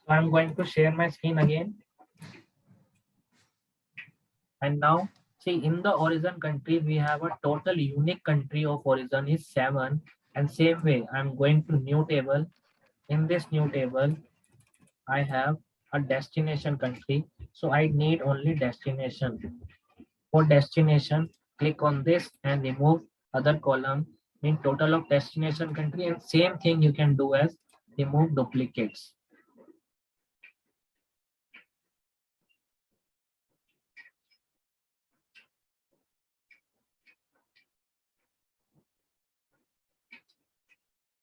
So I'm going to share my screen again. And now see, in the origin country, we have a total unique country of origin is 7. And same way, I'm going to new table. In this new table, I have a destination country. So I need only destination. For destination, click on this and remove other column in total of destination country, and same thing you can do as remove duplicates.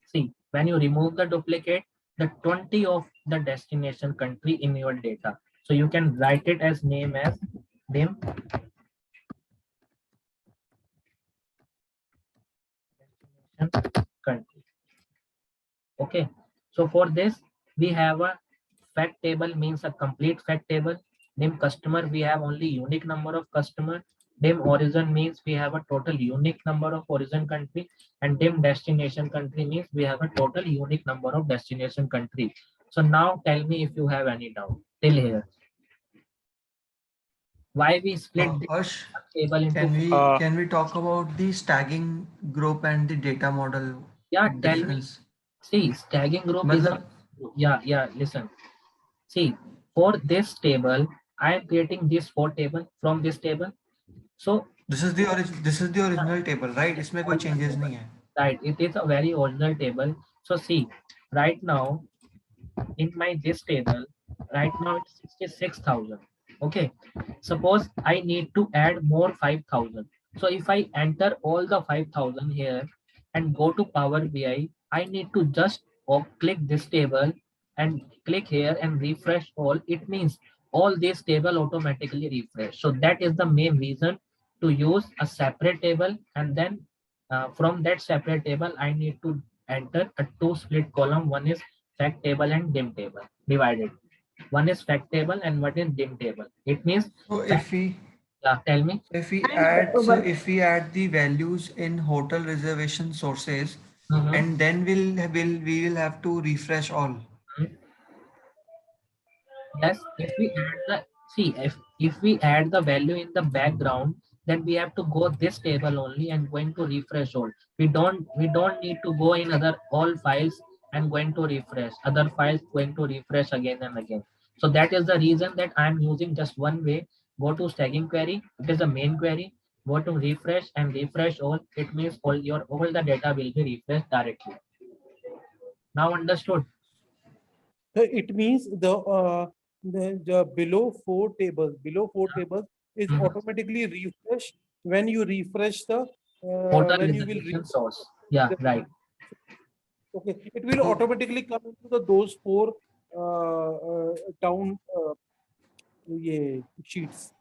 See, when you remove the duplicate, the 20 of the destination country in your data. So you can write it as name as dim destination country. Okay. So for this, we have a fact table, means a complete fact table. Name customer, we have only unique number of customer. Dim origin means we have a total unique number of origin country, and dim destination country means we have a total unique number of destination country. So now tell me if you have any doubt till here. Why we split this Harsh, table into can we talk about the stacking group and the data model yeah, tell me. difference? See, stacking group is a Matlab, listen. See, for this table, I am creating this 4 table from this table. So this is the original table, right? इसमें कोई original changes table. नहीं है. Right, it is a very original table. So see, right now in my this table, right now it's 66,000. Okay, suppose I need to add more 5,000. So if I enter all the 5,000 here and go to Power BI, I need to just click this table and click here and refresh all. It means all this table automatically refresh. So that is the main reason to use a separate table, and then from that separate table I need to enter a 2 split column. One is fact table and dim table divided. One is fact table and one is dim table. It means So fact, yeah, tell me. And one if we add the values in hotel reservation sources, Mhm. and then we will have to refresh all. Yes, if we add the see if we add the value in the background, then we have to go this table only and going to refresh all. We don't need to go in other all files and going to refresh other files, going to refresh again and again. So that is the reason that I'm using just one way. Go to staging query, it is the main query. Go to refresh and refresh all. It means all the data will be refreshed directly. Now understood? It means the below four tables is Mhm. automatically refreshed when you refresh the Hotel when you will reservation source. Yeah, right. okay, it will So automatically come into those four town sheets.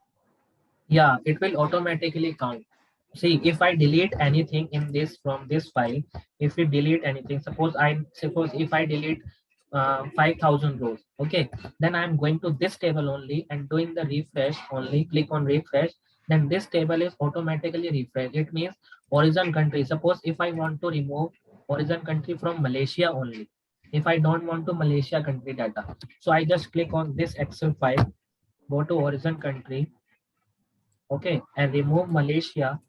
yeah, it will automatically count. See, if I delete anything in this from this file, if we delete anything, suppose if I delete 5,000 rows, okay, then I'm going to this table only and doing the refresh only, click on refresh, then this table is automatically refreshed. It means origin country. Suppose if I want to remove origin country from Malaysia only, if I don't want to Malaysia country data, so I just click on this Excel file, go to origin country, okay, and remove Malaysia.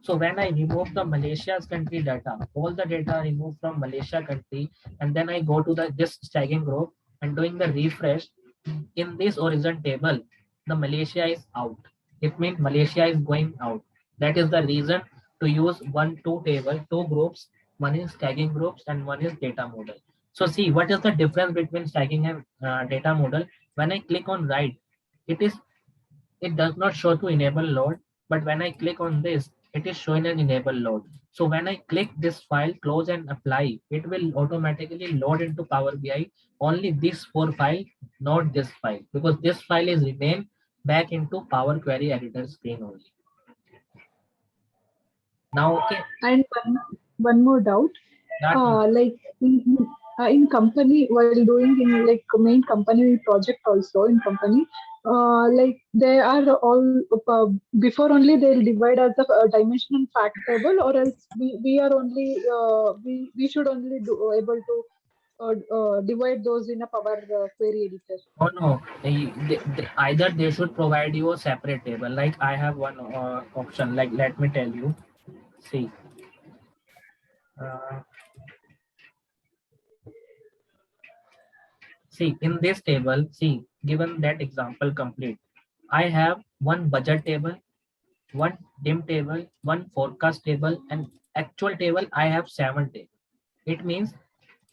So when I remove the Malaysia's country data, all the data removed from Malaysia country, and then I go to the this staging group and doing the refresh in this origin table, the Malaysia is out. It means Malaysia is going out. That is the reason to use two table, two groups. One is tagging groups and one is data model. So see what is the difference between tagging and data model. When I click on write, it does not show to enable load, but when I click on this, it is showing an enable load. So when I click this file, close and apply, it will automatically load into Power BI only this 4 file, not this file, because this file is remain back into Power Query editor screen only. Now, okay, and one more doubt. that Like in company while doing in like main company project also in company, like they are all before only they'll divide as a dimension and fact table, or else we are only we should only do able to divide those in a Power Query editor? Oh no, either they should provide you a separate table. Like I have one option. Like let me tell you. See, uh, see in this table. See, given that example complete, I have one budget table, one dim table, one forecast table, and actual table. I have 7 tables. It means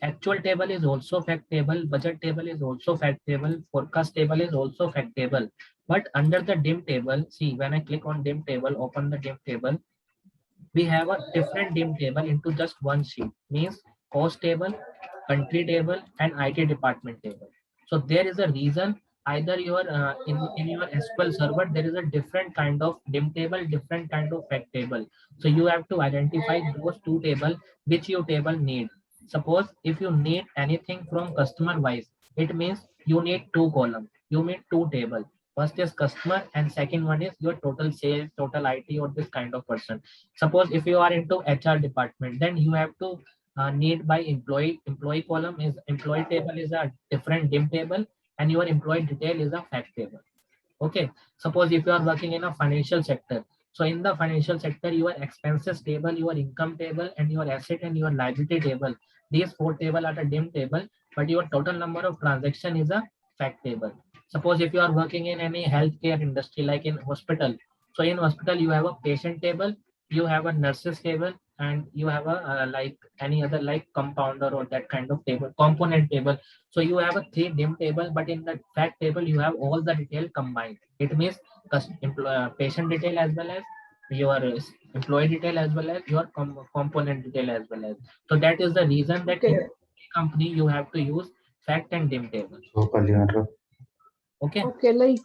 actual table is also fact table, budget table is also fact table, forecast table is also fact table. But under the dim table, see when I click on dim table, open the dim table, we have a different dim table into just one sheet. Means cost table, country table, and IT department table. So there is a reason either your in your SQL server there is a different kind of dim table, different kind of fact table. So you have to identify those two table which your table need. Suppose if you need anything from customer wise, it means you need two column, you need two table. First is customer and second one is your total sales, total IT or this kind of person. Suppose if you are into HR department, then you have to need by employee. Employee column is employee table is a different dim table, and your employee detail is a fact table. Okay. Suppose if you are working in a financial sector, so in the financial sector, your expenses table, your income table, and your asset and your liability table. These four table are the dim table, but your total number of transaction is a fact table. Suppose if you are working in any healthcare industry, like in hospital, so in hospital you have a patient table, you have a nurses table, and you have a like any other like compounder or that kind of table, component table. So you have a three dim table, but in the fact table you have all the detail combined. It means patient detail as well as your employee detail as well as your component detail as well as. So that is the reason that in Okay. company you have to use fact and dim table. Okay. Okay, like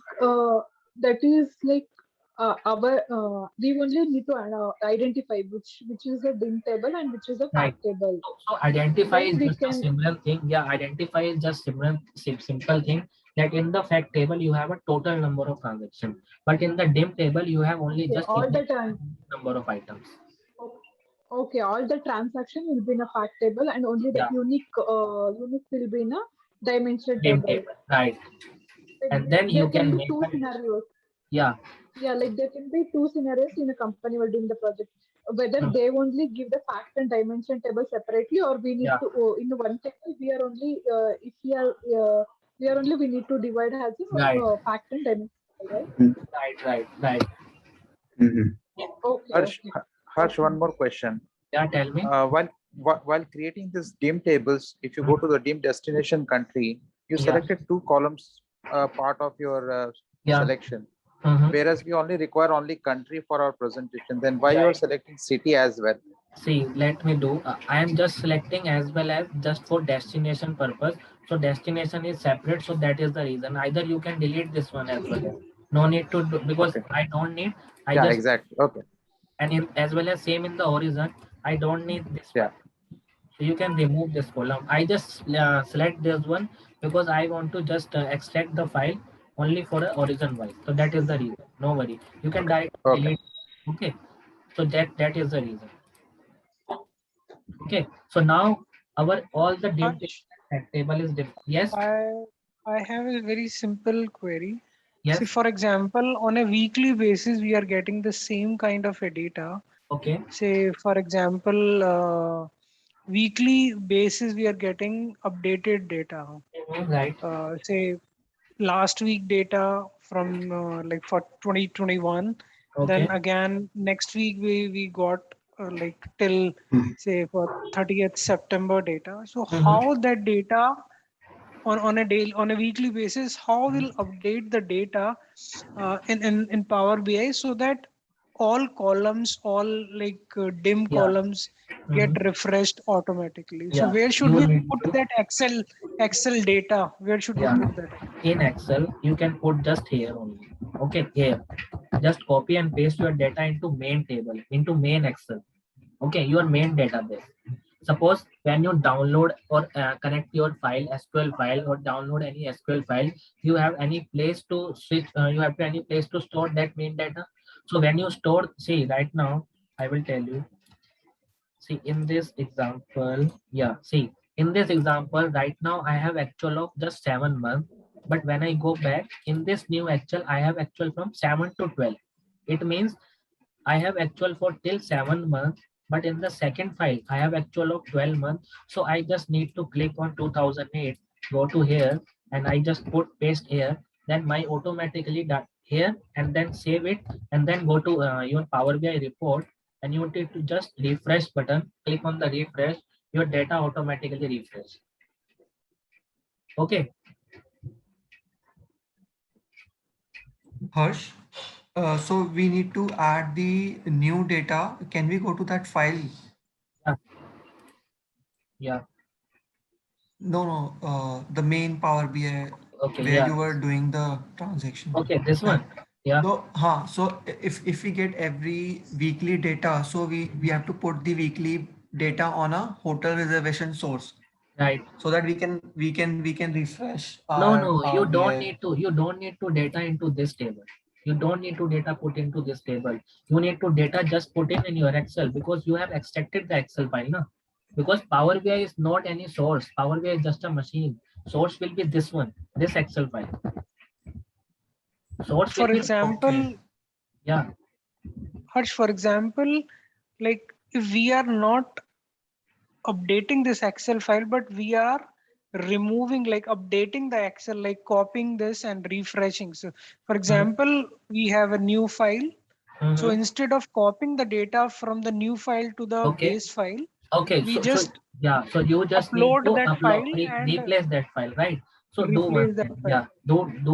that is like our we only need to identify which is a dim table and which is a Right. fact table. So identify Then is we just a can. similar thing. Yeah, identify is just similar, simple thing that in the fact table you have a total number of transactions, but in the dim table you have only Okay, just all unique the time. number of items. Okay, all the transaction will be in a fact table, and only the Yeah, unique will be in a dimension dim table. table, right? Like And then there you can can be make two a scenarios. yeah. Yeah, like there can be two scenarios in a company while doing the project. Whether Mm, they only give the fact and dimension table separately, or we need yeah, to in one table we are only if we are only we need to divide as right, fact and dimension, right? right. Mhm. Okay, Harsh, okay, Harsh, okay. one more question. Yeah, tell me. While creating this dim tables, if you Mm, go to the dim destination country, you yeah, selected two columns part of your yeah. selection, Mhm. whereas we only require only country for our presentation. Then why you are Right. selecting city as well? See, let me do. I am just selecting as well as just for destination purpose. So destination is separate. So that is the reason. Either you can delete this one as well. No need to do because Okay. I don't need. I Yeah, just exactly. Okay. and in, as well as same in the horizon. I don't need this Yeah. one. So you can remove this column. I just select this one because I want to just extract the file only for the origin wise. So that is the reason. No worry. You can Okay. directly Okay. delete. Okay. So that is the reason. Okay. So now our all the dim Harsh, table is different. Yes. I I have a very simple query. See, Yes. for example, on a weekly basis, we are getting the same kind of a data. Okay. Say, for example, weekly basis, we are getting updated data. Mhm, right. Say, last week data from like for 2021. Okay. Then again, next week we got like till say for 30th September data. So Mhm. how that data on a daily on a weekly basis, how will update the data in Power BI so that all columns, all like dim Yeah. columns get Mhm. refreshed automatically. So Yeah. where should You we need put to. that Excel data? Where should we Yeah. put that? In Excel, you can put just here only. Okay. Here. Just copy and paste your data into main table, into main Excel. Okay. Your main database. Suppose when you download or connect your file, SQL file, or download any SQL file, you have any place to switch, you have to any place to store that main data. So when you store, see right now, I will tell you, see in this example, yeah, see In this example, right now I have actual of just 7 months, but when I go back in this new actual, I have actual from 7 to 12. It means I have actual for till 7 months, but in the second file, I have actual of 12 months. So I just need to click on 2008, go to here, and I just put paste here. Then my automatically that here, and then save it, and then go to your Power BI report, and you need to just refresh button, click on the refresh, your data automatically refresh. Okay. Harsh, so we need to add the new data. Can we go to that file? Yeah. No, the main Power BI Okay. where Yeah. you were doing the transaction. Okay. This Right. one. Yeah. So if we get every weekly data, so we have to put the weekly data on a hotel reservation source Right. so that we can refresh No, our no, Power you don't BI. need to. You don't need to data into this table. You don't need to data put into this table. You need to data just put in your Excel because you have extracted the Excel file, no? Because Power BI is not any source. Power BI is just a machine. Source will be this one, this Excel file. Source will For be example, yeah, Harsh, for example, like if we are not updating this Excel file, but we are removing, like updating the Excel, like copying this and refreshing. So for example, we have a new file. So mhm. instead of copying the data from the new file to the Okay, base file, okay. we So just yeah, so you just need upload to that upload file and replace that file, right? So do one replace that thing. file. Yeah,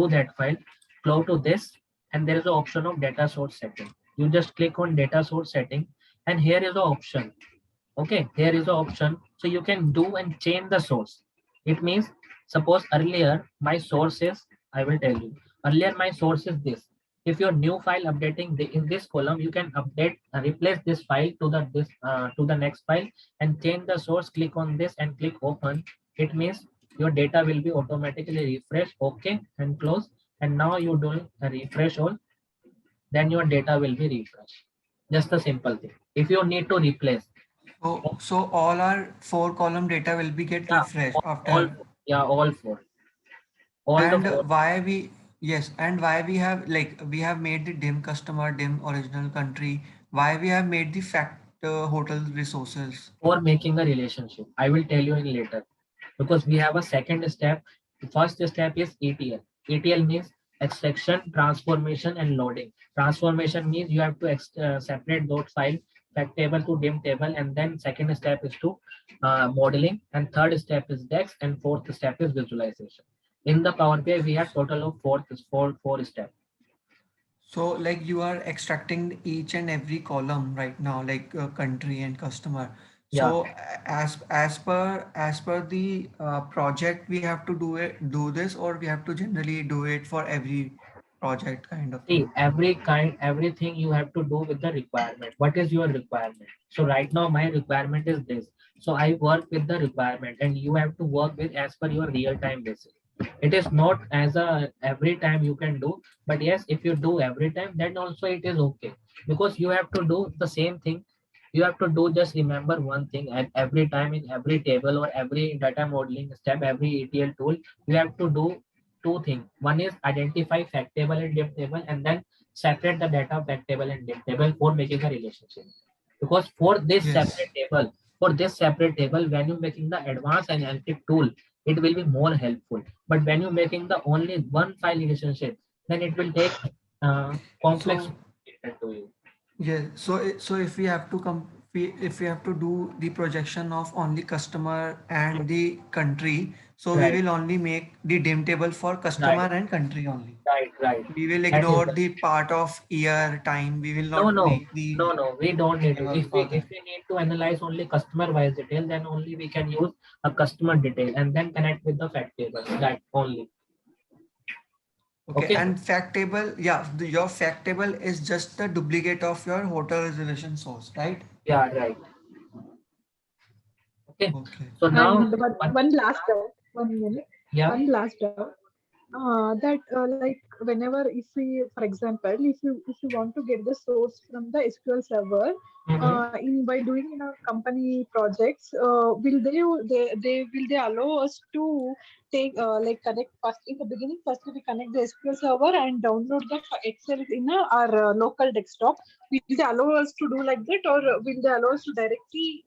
do that file. Go to this, and there is an option of data source setting. You just click on data source setting, and here is the option. Okay, here is the option. So you can do and change the source. It means suppose earlier my source is, I will tell you, earlier my source is this. If your new file updating in this column, you can update replace this file to the next file and change the source. Click on this and click open. It means your data will be automatically refreshed. Okay, and close. And now you doing a refresh all, then your data will be refreshed. Just a simple thing. If you need to replace, So all our 4 column data will be get yeah, refreshed all after. four. Yeah, all four. All the And four. why we yes, and why we have like we have made the dim customer, dim original country, why we have made the fact hotel resources. For making a relationship. I will tell you in later because we have a second step. The first step is ETL. ETL means extraction, transformation, and loading. Transformation means you have to separate those files, fact table to dim table, and then second step is to modeling, and third step is DEX, and fourth step is visualization. In the Power BI, we have total of four steps. So like you are extracting each and every column right now, like country and customer. Yeah. So as per the project, we have to do this, or we have to generally do it for every project kind of See, thing. everything you have to do with the requirement. What is your requirement? So right now my requirement is this. So I work with the requirement, and you have to work with as per your real time basis. It is not as a every time you can do, but yes, if you do every time, then also it is okay because you have to do the same thing. You have to do just remember one thing at every time in every table or every data modeling step, every ETL tool, you have to do two things. One is identify fact table and dim table, and then separate the data fact table and dim table for making a relationship. Because Yes. for this separate table, when you're making the advanced analytic tool, it will be more helpful. But when you're making the only one file relationship, then it will take complex So to you. yeah, so if we have to if we have to do the projection of only customer and the country, so we Right, will only make the dim table for right, customer and country only. right. We will That is ignore the the part of year time. We will no, not no, make the no. We don't need to. table If we for if that. we need to analyze only customer wise detail, then only we can use a customer detail and then connect with the fact table. That only. Okay, Okay. and fact table, yeah, your fact table is just the duplicate of your hotel reservation source, right? Yeah. Right. Okay. Okay. So now, And one last doubt, 1 minute, yeah. one last doubt. That like whenever if we, for example, if you want to get the source from the SQL server, Mhm. in by doing in our company projects, will they will they allow us to take like connect first in the beginning? First we connect the SQL server and download the Excel in our local desktop. Will they allow us to do like that, or will they allow us to directly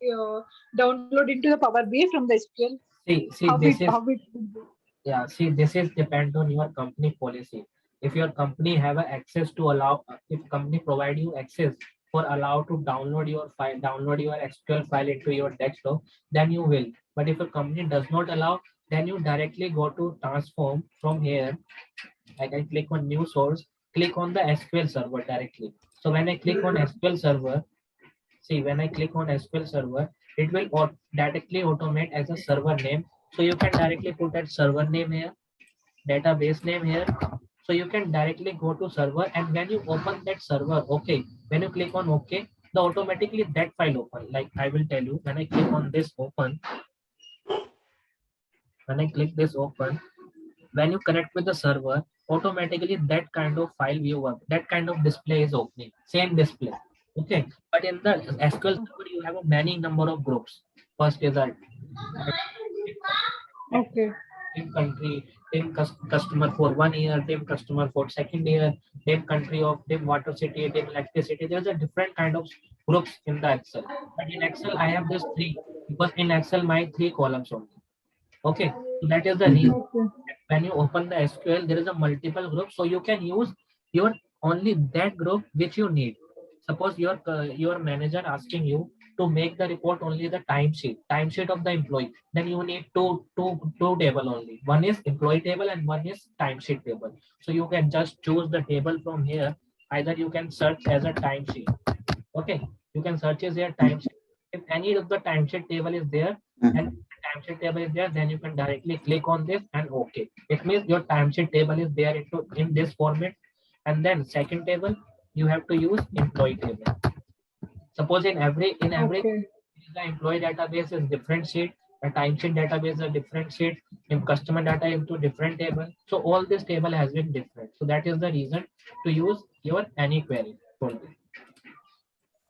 download into the Power BI from the SQL? See, this is How it will be? yeah. See, this is depend on your company policy. If your company have a access to allow, if company provide you access for allow to download your file, download your SQL file into your desktop, then you will. But if your company does not allow, then you directly go to transform from here. I can click on new source, click on the SQL server directly. So when I click on SQL server, see, when I click on SQL server, it will directly automate as a server name. So you can directly put that server name here, database name here. So you can directly go to server, and when you open that server, okay, when you click on OK, the automatically that file open. Like I will tell you, when I click on this open, when I click this open, when you connect with the server, automatically that kind of file view up, that kind of display is opening, same display. Okay, but in the SQL server, you have a many number of groups. First is a Okay. team country, customer for 1 year, team customer for second year, team country of team water city, team electricity. There's a different kind of groups in the Excel. But in Excel, I have just three because in Excel my three columns only. Okay, so that is the reason. Okay. When you open the SQL, there is a multiple group, so you can use your only that group which you need. Suppose your manager asking you to make the report only the timesheet of the employee, then you need two table only. One is employee table and one is timesheet table. So you can just choose the table from here. Either you can search as a timesheet. Okay, you can search as your timesheet. If any of the timesheet table is there, and timesheet table is there, then you can directly click on this and okay. It means your timesheet table is there in this format. And then second table, you have to use employee table. Suppose in every Okay. the employee database is different sheet, the timesheet database is a different sheet, in customer data into different table. So all this table has been different. So that is the reason to use your any query only.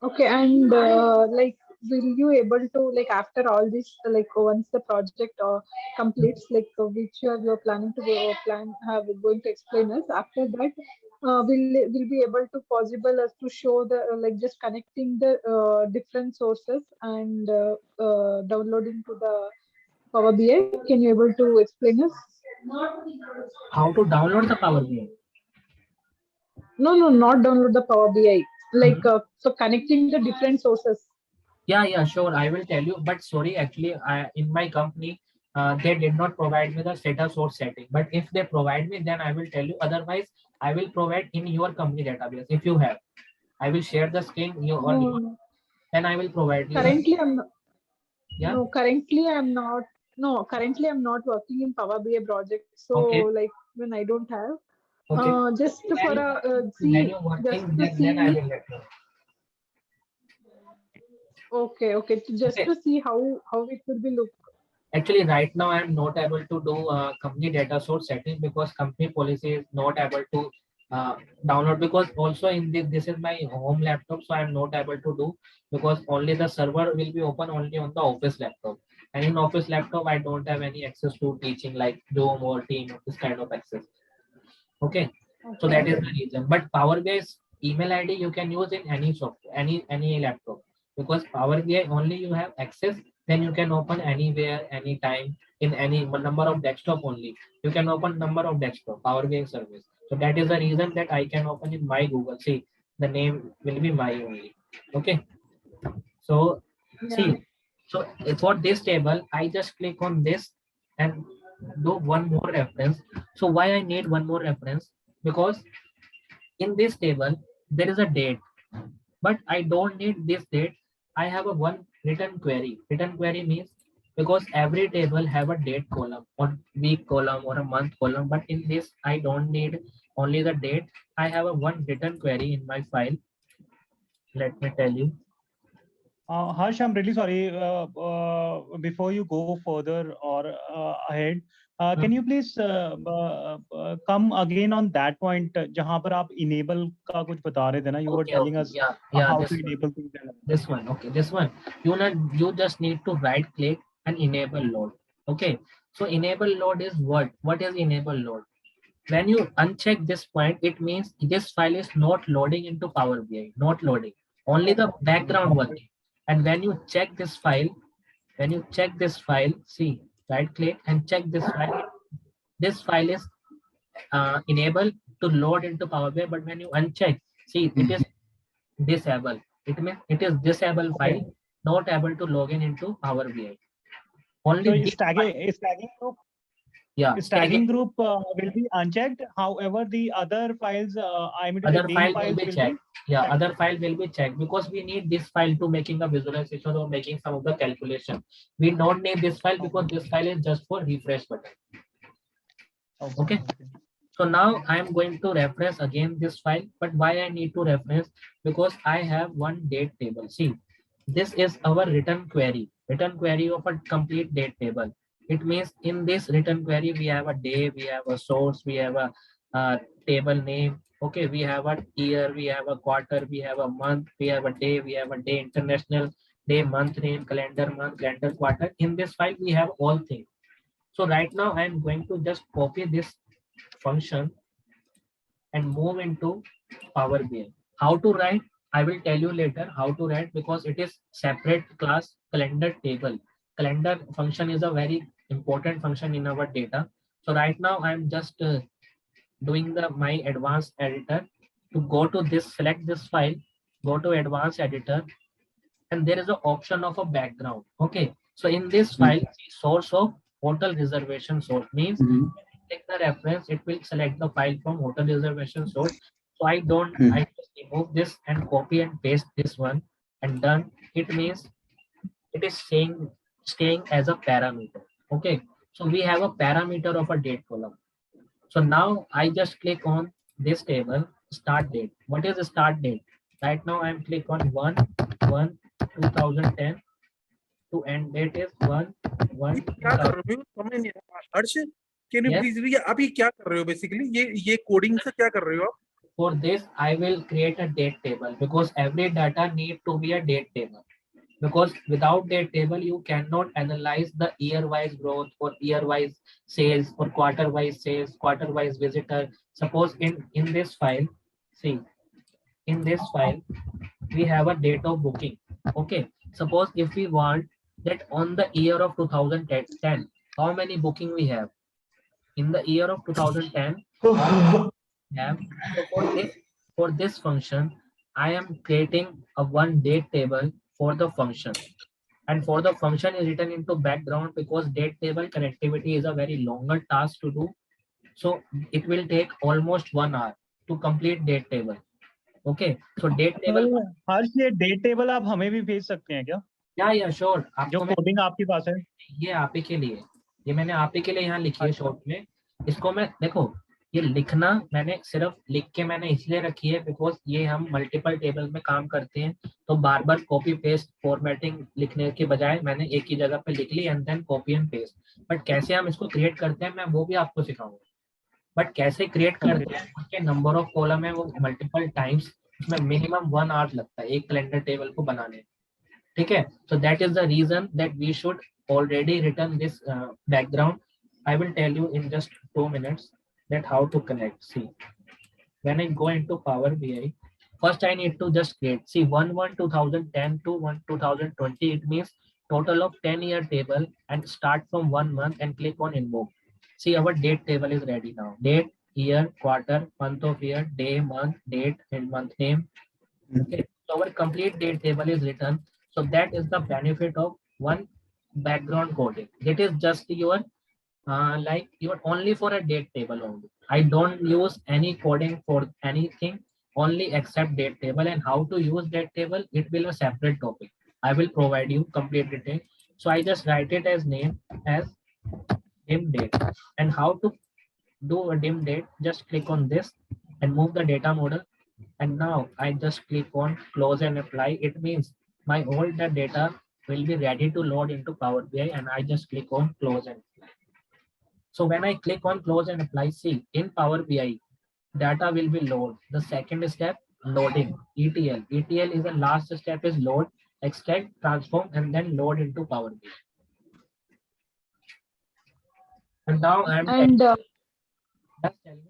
Okay, and like, will you able to like after all this, like once the project completes, like which you're planning to go plan have going to explain us after that, will be able to possible as to show the like just connecting the different sources and downloading to the Power BI. Can you able to explain us? How to download the Power BI? No, no, not download the Power BI. Like so connecting the different sources. Yeah, sure. I will tell you. But sorry, actually, in my company, they did not provide me the status source setting. But if they provide me, then I will tell you. Otherwise, I will provide in your company database. If you have, I will share the screen you on your. No, Then I will provide you. currently I'm not, Yeah. no, currently I'm not. No, currently I'm not working in Power BI project. So Okay. like when I don't have, Okay. just for When a when see, you're just working, to then I see. will let you. Okay, okay, just Okay. to see how it will be look. Actually, right now I'm not able to do company data source setting because company policy is not able to download, because also in this is my home laptop, so I'm not able to do because only the server will be open only on the office laptop. And in office laptop, I don't have any access to teaching like Zoom or Team, this kind of access. Okay, so Okay, that is the reason. But Power BI's email ID you can use in any software, any laptop, because Power BI only you have access. Then you can open anywhere, anytime, in any number of desktop only. You can open number of desktop Power BI service. So that is the reason that I can open in my Google. See, the name will be my only. Okay, so yeah. see, so for this table, I just click on this and do one more reference. So why I need one more reference? Because in this table, there is a date, but I don't need this date. I have a one written query. Written query means because every table have a date column or week column or a month column, but in this I don't need only the date. I have a one written query in my file. Let me tell you. Harsh, I'm really sorry. Before you go further or ahead, can you please come again on that point? जहाँ पर आप enable का कुछ बता रहे थे ना? You were Okay, telling okay, us yeah, how this to one, enable things. this one, okay, this one. You just need to right click and enable load. Okay, so enable load is what? What is enable load? When you uncheck this point, it means this file is not loading into Power BI, not loading, only the background working. And when you check this file, see, right click and check this file. This file is enabled to load into Power BI, but when you uncheck, see, it is disabled. It means it is disabled file, not able to log in into Power BI. Only So this file, yeah, stacking group will be unchecked. However, the other files, I mean, the other dim file will files be will checked. be Yeah, checked. other file will be checked because we need this file to making a visualization or making some of the calculation. We don't need this file because this file is just for refresh button. Okay. So now I'm going to reference again this file, but why I need to reference? Because I have one date table. See, this is our return query of a complete date table. It means in this return query, we have a day, we have a source, we have a table name. Okay, we have a year, we have a quarter, we have a month, we have a day, international day, month name, calendar month, calendar quarter. In this file, we have all things. So right now I'm going to just copy this function and move into Power BI. How to write? I will tell you later how to write because it is separate class calendar table. Calendar function is a very important function in our data. So right now I'm just doing my advanced editor to go to this, select this file, go to advanced editor, and there is an option of a background. Okay. So in this file, source of hotel reservation source means click the reference, it will select the file from hotel reservation source. So I just remove this and copy and paste this one and done. It means it is staying as a parameter. Okay. So we have a parameter of a date column. So now I just click on this table, start date. What is the start date? Right now I'm click on 1/1/2010 to end date is 1/1. क्या कर रहे हो समझ नहीं आ रहा हर्ष can you Yes. Please ये आप ये क्या कर रहे हो बेसिकली ये कोडिंग से क्या कर रहे हो आप For this, I will create a date table because every data need to be a date table. Because without date table, you cannot analyze the year-wise growth or year-wise sales or quarter-wise sales, quarter-wise visitor. Suppose in this file, see, in this file, we have a date of booking. Okay. Suppose if we want that on the year of 2010, how many booking we have? In the year of 2010, have. So for this function, I am creating a one date table for the function. And for the function is written into background because date table connectivity is a very longer task to do. So it will take almost 1 hour to complete date table. Okay. So date table. हर्ष ये date table आप हमें भी भेज सकते हैं क्या? Yeah, sure. जो coding आपके पास है ये आप ही के लिए, ये मैंने आप ही के लिए यहाँ लिखी है शॉर्ट में. इसको मैं देखो, ये लिखना मैंने सिर्फ लिख के मैंने इसलिए रखी है बिकॉज ये हम मल्टीपल टेबल में काम करते हैं तो बार बार कॉपी पेस्ट फॉर्मेटिंग लिखने के बजाय मैंने एक ही जगह पे लिख ली and then copy and paste. But कैसे हम इसको क्रिएट करते हैं मैं वो भी आपको सिखाऊंगा. बट कैसे क्रिएट करते हैं उसके नंबर ऑफ कॉलम है वो मल्टीपल टाइम्स, उसमें मिनिमम 1 आवर लगता है एक कैलेंडर टेबल को बनाने. ठीक है. So that is the reason that we should already written this background. I will tell you in just 2 minutes that how to connect. See, when I go into Power BI, first I need to just create. See, 1/1/2010 to 1/2020. It means total of 10-year table and start from 1 month and click on invoke. See, our date table is ready now. Date, year, quarter, month of year, day, month, date, and month name. Okay. So our complete date table is written. So that is the benefit of one background coding. It is just your like you're only for a date table only. I don't use any coding for anything, only except date table, and how to use date table, it will a separate topic. I will provide you complete detail. So I just write it as name as dim date. And how to do a dim date, just click on this and move the data model. And now I just click on close and apply. It means my all the data will be ready to load into Power BI, and I just click on close and apply. So when I click on close and apply, see in Power BI, data will be load. The second step, loading, ETL. ETL is the last step is load, extract, transform, and then load into Power BI. And now I'm And just telling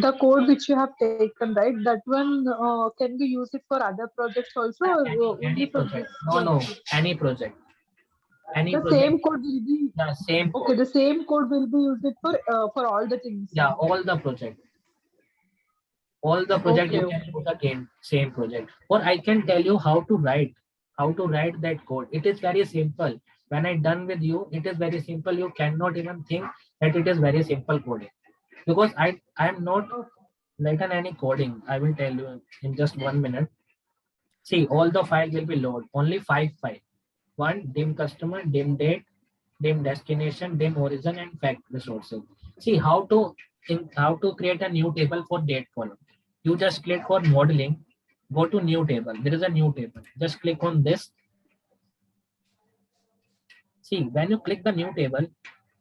the code which you have taken, right? That one can we use it for other projects also, or any only for this? project. No, any project. Any The project. same code will be The same okay. code. The same code will be used for all the things. Yeah, all the project. All the project you Okay, can use again, same project. Or I can tell you how to write that code. It is very simple. When I done with you, it is very simple. You cannot even think that it is very simple coding. Because I am not written any coding. I will tell you in just 1 minute. See, all the file will be load. Only 5 files. One, dim customer, dim date, dim destination, dim origin, and fact resources. See how to create a new table for date column. You just click for modeling, go to new table. There is a new table. Just click on this. See, when you click the new table,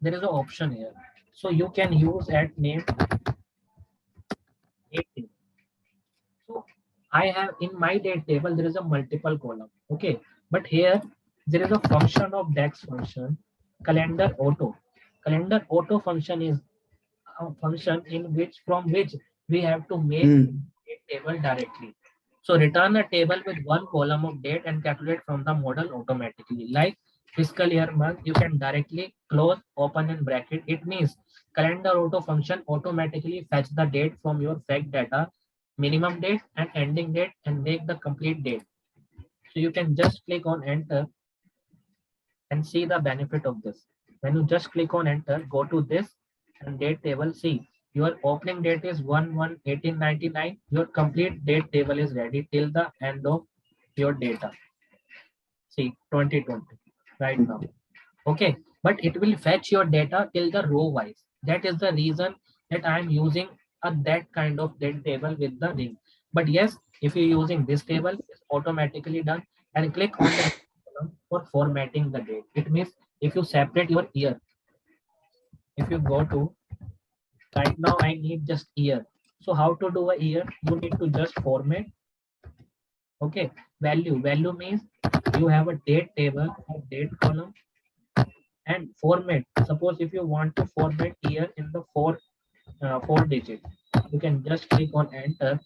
there is an option here. So you can use at name date table. So I have in my date table, there is a multiple column. Okay. But here there is a function of DAX function, calendar auto. Calendar auto function is a function in which from which we have to make a table directly. So return a table with one column of date and calculate from the model automatically. Like fiscal year month, you can directly close, open in bracket. It means calendar auto function automatically fetch the date from your fact data, minimum date and ending date, and make the complete date. So you can just click on enter and see the benefit of this. When you just click on enter, go to this and date table, see your opening date is 1/1/1899. Your complete date table is ready till the end of your data. See 2020 right now. Okay, but it will fetch your data till the row wise. That is the reason that I am using that kind of date table with the ring. But yes, if you're using this table, it's automatically done. And click on the column for formatting the date. It means if you separate your year, if you go to right now, I need just year. So how to do a year? You need to just format. Okay, value means you have a date table, a date column, and format. Suppose if you want to format year in the four digit, you can just click on enter.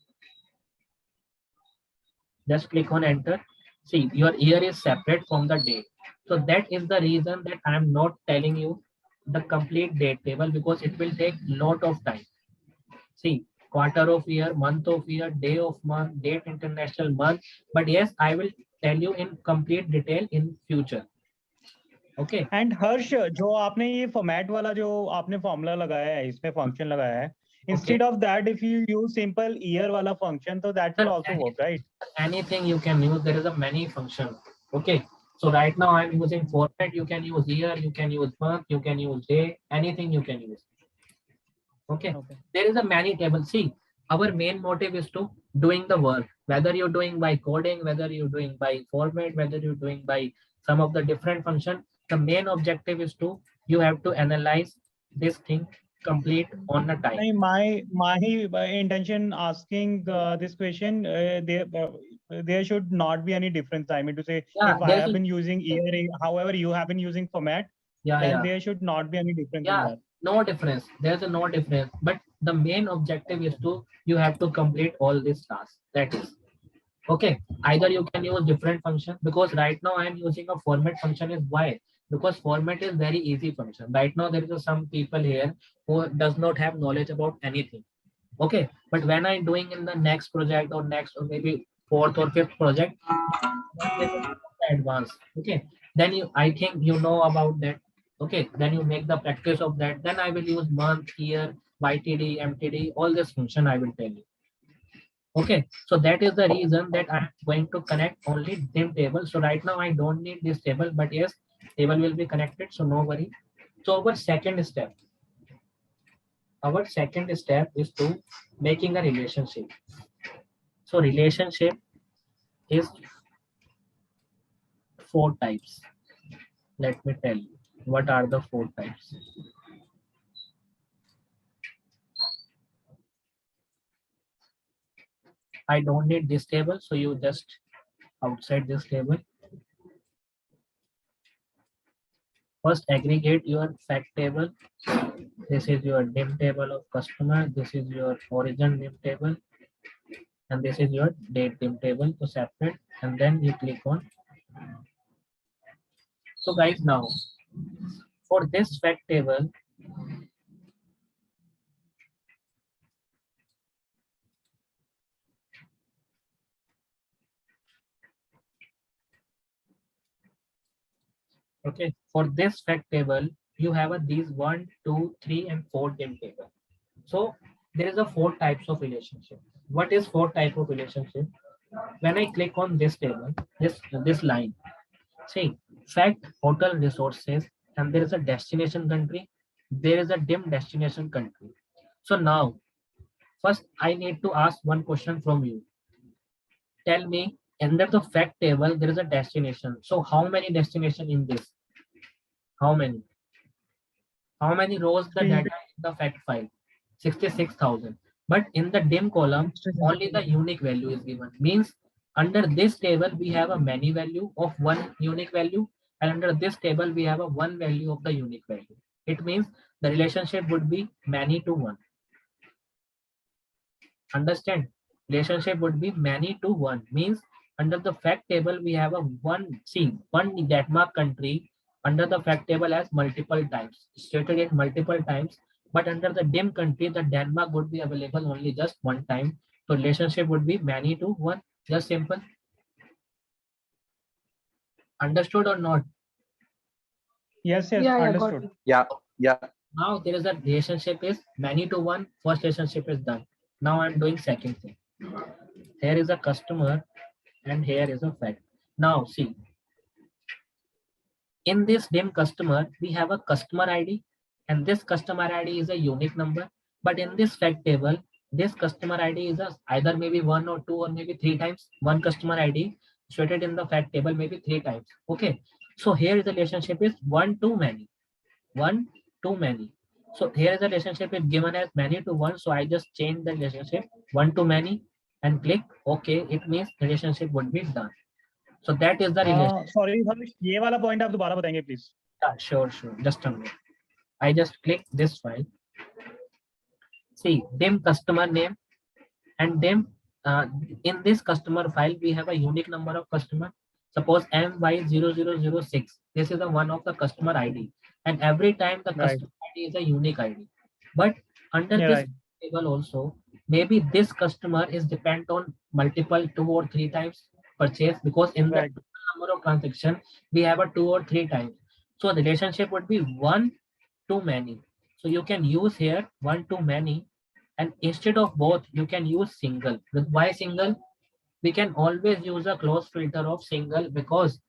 Just click on enter. See, your year is separate from the date. So that is the reason that I am not telling you the complete date table, because it will take lot of time. See, quarter of year, month of year, day of month, date international month. But yes, I will tell you in complete detail in future. Okay. And Harsh, जो आपने ये format वाला जो आपने formula लगाया है, इसमें function लगाया है, instead of that, if you use simple year wala function, so that will also work, right? Anything you can use. There is a many function. Okay. So right now I'm using format. You can use year, you can use month, you can use day, anything you can use. Okay. There is a many table. See, our main motive is to doing the work, whether you're doing by coding, whether you're doing by format, whether you're doing by some of the different function. The main objective is to you have to analyze this thing complete on a time. My intention asking this question, there should not be any difference. I mean to say, if I have been using year, however you have been using format, then there should not be any difference in that. No difference. There's no difference. But the main objective is to you have to complete all these tasks. That is okay. Either you can use different function, because right now I am using a format function. Is why? Because format is very easy function. Right now there is some people here who does not have knowledge about anything. Okay, but when I'm doing in the next project or next or maybe fourth or fifth project, advanced. Okay, then I think you know about that. Okay, then you make the practice of that. Then I will use month, year, YTD, MTD, all this function I will tell you. Okay, so that is the reason that I'm going to connect only dim table. So right now I don't need this table, but yes, table will be connected, so no worry. So our second step is to making a relationship. So relationship is 4 types. Let me tell you what are the 4 types. I don't need this table, so you just outside this table. First, aggregate your fact table. This is your dim table of customer. This is your origin dim table. And this is your date dim table to separate. And then you click on. So guys, now for this fact table, okay, for this fact table, you have these 1, 2, 3, and 4 dim table. So there is a 4 types of relationship. What is 4 type of relationship? When I click on this table, this line, see fact hotel resources, and there is a destination country. There is a dim destination country. So now, first I need to ask one question from you. Tell me, under the fact table, there is a destination. So how many destination in this? How many? How many rows the data in the fact file? 66,000. But in the dim column, only the unique value is given. Means under this table, we have a many value of one unique value. And under this table, we have a one value of the unique value. It means the relationship would be many to one. Understand? Relationship would be many to one. Means under the fact table, we have a one Denmark country under the fact table as multiple times, stated in multiple times. But under the dim country, the Denmark would be available only just one time. So relationship would be many to one. Just simple. Understood or not? Yes, Yeah, got understood. it. Yeah. Now there is a relationship is many to one. First relationship is done. Now I'm doing second thing. Here is a customer and here is a fact. Now see, in this dim customer, we have a customer ID, and this customer ID is a unique number. But in this fact table, this customer ID is either maybe 1 or 2 or maybe 3 times. One customer ID stated in the fact table maybe 3 times. Okay. So here is the relationship is one to many. One to many. So here is the relationship is given as many to one. So I just change the relationship one to many and click OK. It means relationship would be done. So that is the relationship. Sorry, Harsh, ये वाला point आप दोबारा बताएंगे please. Yeah, sure. Just a minute. I just click this file. See, dim customer name and dim. In this customer file, we have a unique number of customer. Suppose MY0006. This is the one of the customer ID. And every time the customer ID is a unique ID. But under this table also, maybe this customer is depend on multiple 2 or 3 times purchase, because in the number of transaction, we have a 2 or 3 times. So the relationship would be one to many. So you can use here one to many, and instead of both, you can use single. Why single? We can always use a close filter of single, because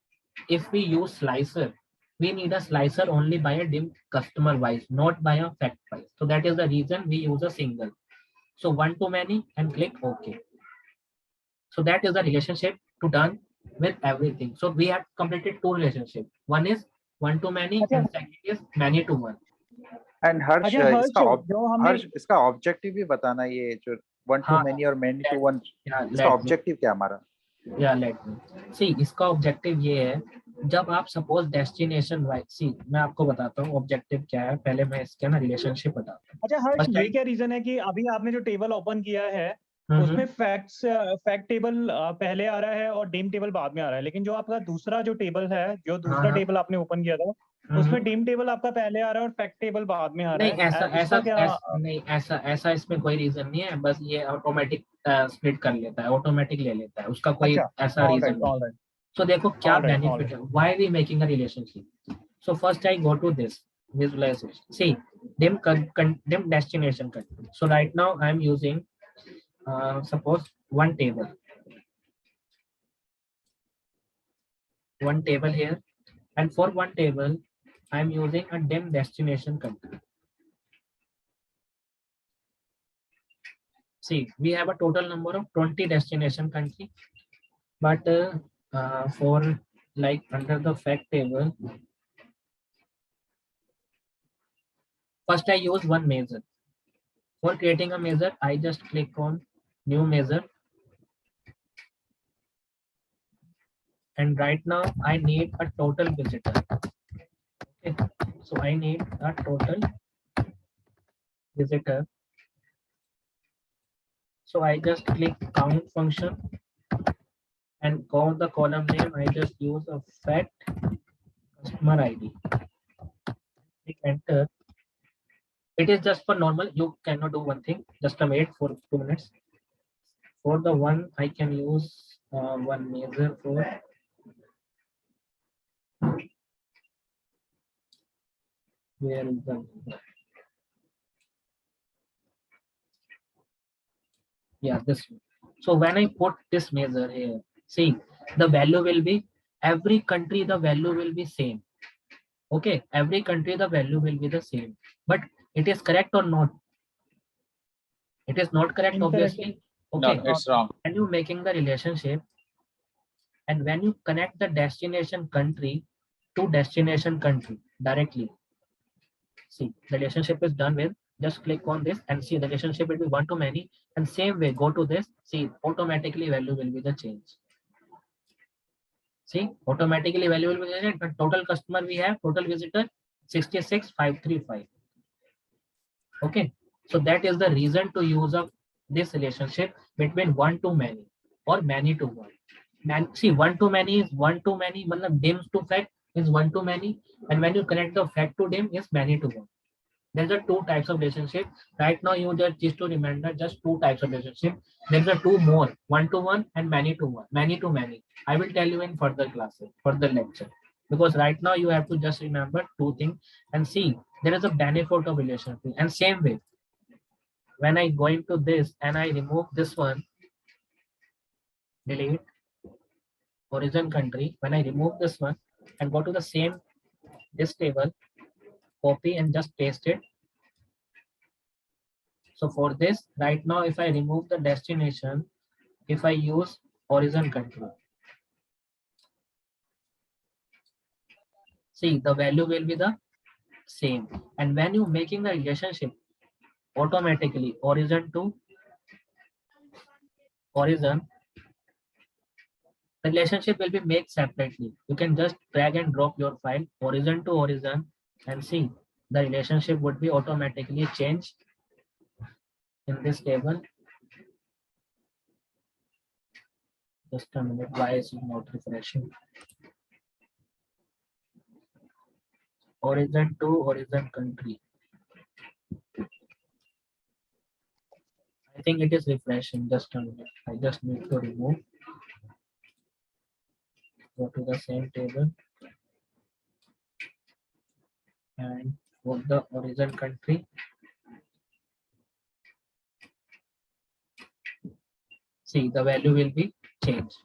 if we use slicer, we need a slicer only by a dim customer wise, not by a fact wise. So that is the reason we use a single. So one to many and click OK. So that is the relationship to done with everything. So we have completed 2 relationships. One is one to many and second is many to one. And Harsh, इसका objective भी बताना, ये जो one to many और many to one, इसका objective क्या हमारा? Yeah, let me see. इसका objective ये है, जब आप suppose destination wise, see मैं आपको बताता हूँ objective क्या है. पहले मैं इसके ना relationship बताता हूँ. अच्छा हर्ष, ये क्या reason है कि अभी आपने जो table open किया है उसमें fact table पहले आ रहा है और dim table बाद में आ रहा है, लेकिन जो आपका दूसरा जो table है, जो दूसरा table आपने open किया था, उसमें dim table आपका पहले आ रहा है और fact table बाद में आ रहा है. नहीं, ऐसा इसमें कोई रीजन नहीं है. बस ये ऑटोमेटिक स्प्लिट कर लेता है, ऑटोमेटिक ले लेता है. उसका कोई ऐसा रीजन नहीं. So देखो क्या बेनिफिट है. Why we making a relationship? So first I go to this visualization. See, dim destination country. So right now I am using suppose one table here, and for one table I am using a dim destination country. See, we have a total number of 20 destination country, but for like under the fact table, first I use one measure. For creating a measure, I just click on new measure. And right now I need a total visitor. Okay, so I need a total visitor. So I just click count function and call the column name. I just use a fact customer ID. Click enter. It is just for normal. You cannot do one thing. Just wait for 2 minutes. For the one, I can use one measure for where is the this one. So when I put this measure here, see the value will be every country, the value will be same. Okay, every country the value will be the same, but it is correct or not? It is not correct, Incorrect. obviously. Okay, No, it's wrong. when you making the relationship and when you connect the destination country to destination country directly, see the relationship is done with, just click on this and see the relationship will be one to many, and same way go to this, see automatically value will be the change. See, automatically value will be the change, but total customer we have, total visitor 66,535. Okay, so that is the reason to use of this relationship between one to many or many to one. See, one to many is one to many, matlab dims to fact is one to many, and when you connect the fact to dim is many to one. There's a two types of relationship. Right now you just to remember just two types of relationship. There's a two more, one to one and many to one, many to many. I will tell you in further classes, further lecture, because right now you have to just remember two things and see there is a benefit of relationship. And same way, when I go into this and I remove this one, delete origin country, when I remove this one and go to the same this table, copy and just paste it. So for this, right now, if I remove the destination, if I use origin country, see the value will be the same. And when you making the relationship, automatically origin to origin, the relationship will be made separately. You can just drag and drop your file origin to origin and see the relationship would be automatically changed in this table. Just a minute, why is it not refreshing? Origin to origin country. I think it is refreshing. Just a minute. I just need to remove. Go to the same table and for the origin country. See, the value will be changed.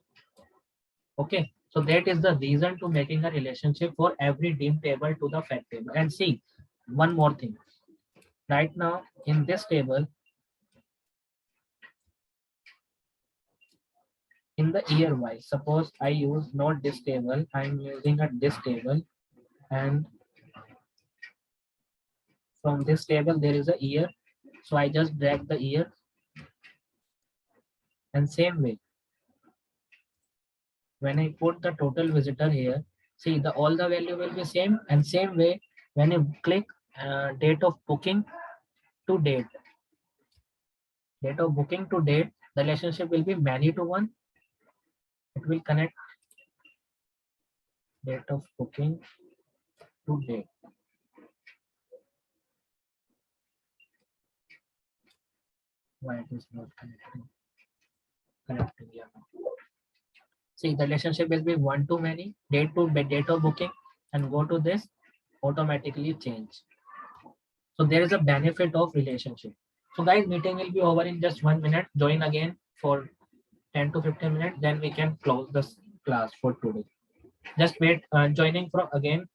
Okay, so that is the reason to making a relationship for every dim table to the fact table. And see, one more thing. Right now in this table, in the year wise, suppose I use not this table, I'm using a this table, and from this table there is a year, so I just drag the year, and same way when I put the total visitor here, see the all the value will be same, and same way when you click date of booking to date, date of booking to date, the relationship will be many to one. It will connect date of booking to date. Why it is not connecting? Connecting, yeah. See, the relationship will be one to many, date to date of booking, and go to this, automatically change. So there is a benefit of relationship. So guys, meeting will be over in just 1 minute. Join again for 10 to 15 minutes, then we can close this class for today. Just wait, joining from again